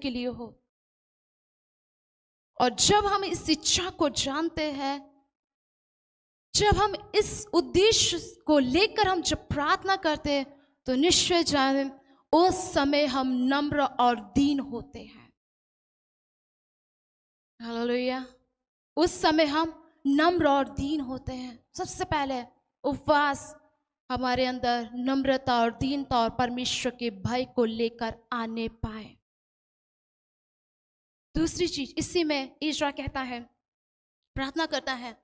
के लिए हो। और जब हम इस इच्छा को जानते हैं, जब हम इस उद्देश्य को लेकर हम जब प्रार्थना करते हैं, तो निश्चय जाने उस समय हम नम्र और दीन होते हैं। हालेलुया। उस समय हम नम्र और दीन होते हैं। सबसे पहले उपवास हमारे अंदर नम्रता और दीनता और परमेश्वर के भय को लेकर आने पाए। दूसरी चीज, इसी में इज़रा कहता है, प्रार्थना करता है,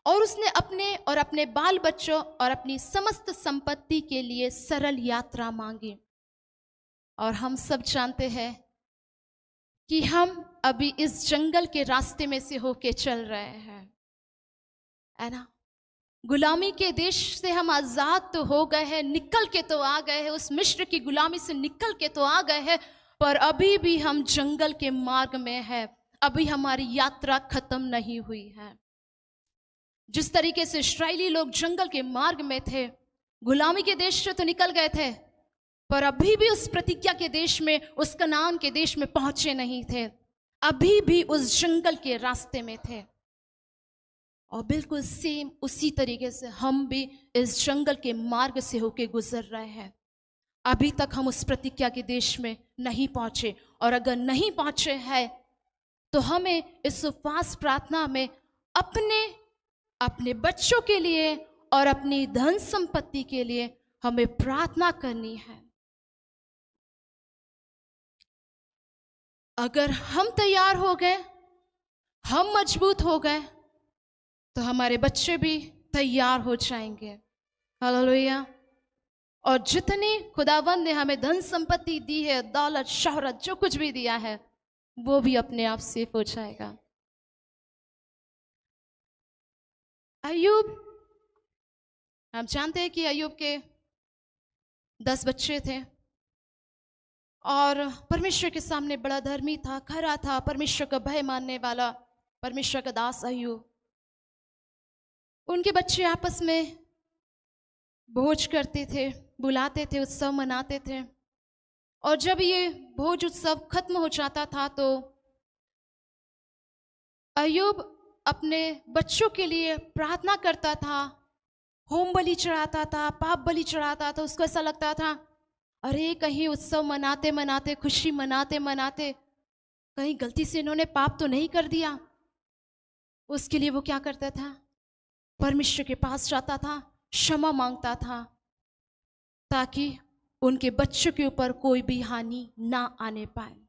और उसने अपने और अपने बाल बच्चों और अपनी समस्त संपत्ति के लिए सरल यात्रा मांगी। और हम सब जानते हैं कि हम अभी इस जंगल के रास्ते में से होके चल रहे हैं, है ना। गुलामी के देश से हम आजाद तो हो गए हैं, निकल के तो आ गए हैं, उस मिस्र की गुलामी से निकल के तो आ गए हैं, पर अभी भी हम जंगल के मार्ग में हैं। अभी हमारी यात्रा खत्म नहीं हुई है। जिस तरीके से इस्राएली लोग जंगल के मार्ग में थे, गुलामी के देश से तो निकल गए थे, पर अभी भी उस प्रतिज्ञा के देश में, उस कनान के देश में पहुंचे नहीं थे। अभी भी उस जंगल के रास्ते में थे। और बिल्कुल सेम उसी तरीके से हम भी इस जंगल के मार्ग से होके गुजर रहे हैं। अभी तक हम उस प्रतिज्ञा के देश में नहीं पहुंचे, और अगर नहीं पहुंचे हैं तो हमें इस उपवास प्रार्थना में अपने बच्चों के लिए और अपनी धन संपत्ति के लिए हमें प्रार्थना करनी है। अगर हम तैयार हो गए, हम मजबूत हो गए, तो हमारे बच्चे भी तैयार हो जाएंगे। हालेलुया। और जितनी खुदावंद ने हमें धन संपत्ति दी है, दौलत, शोहरत, जो कुछ भी दिया है, वो भी अपने आप सेफ हो जाएगा। अय्यूब, हम जानते हैं कि अय्यूब के 10 बच्चे थे, और परमेश्वर के सामने बड़ा धर्मी था, खरा था, परमेश्वर का भय मानने वाला, परमेश्वर का दास अय्यूब। उनके बच्चे आपस में भोज करते थे, बुलाते थे, उत्सव मनाते थे। और जब ये भोज उत्सव खत्म हो जाता था तो अय्यूब अपने बच्चों के लिए प्रार्थना करता था, होम बलि चढ़ाता था, पाप बलि चढ़ाता था। उसको ऐसा लगता था, अरे कहीं उत्सव मनाते मनाते, खुशी मनाते मनाते, कहीं गलती से इन्होंने पाप तो नहीं कर दिया। उसके लिए वो क्या करता था, परमेश्वर के पास जाता था, क्षमा मांगता था, ताकि उनके बच्चों के ऊपर कोई भी हानि ना आने पाए।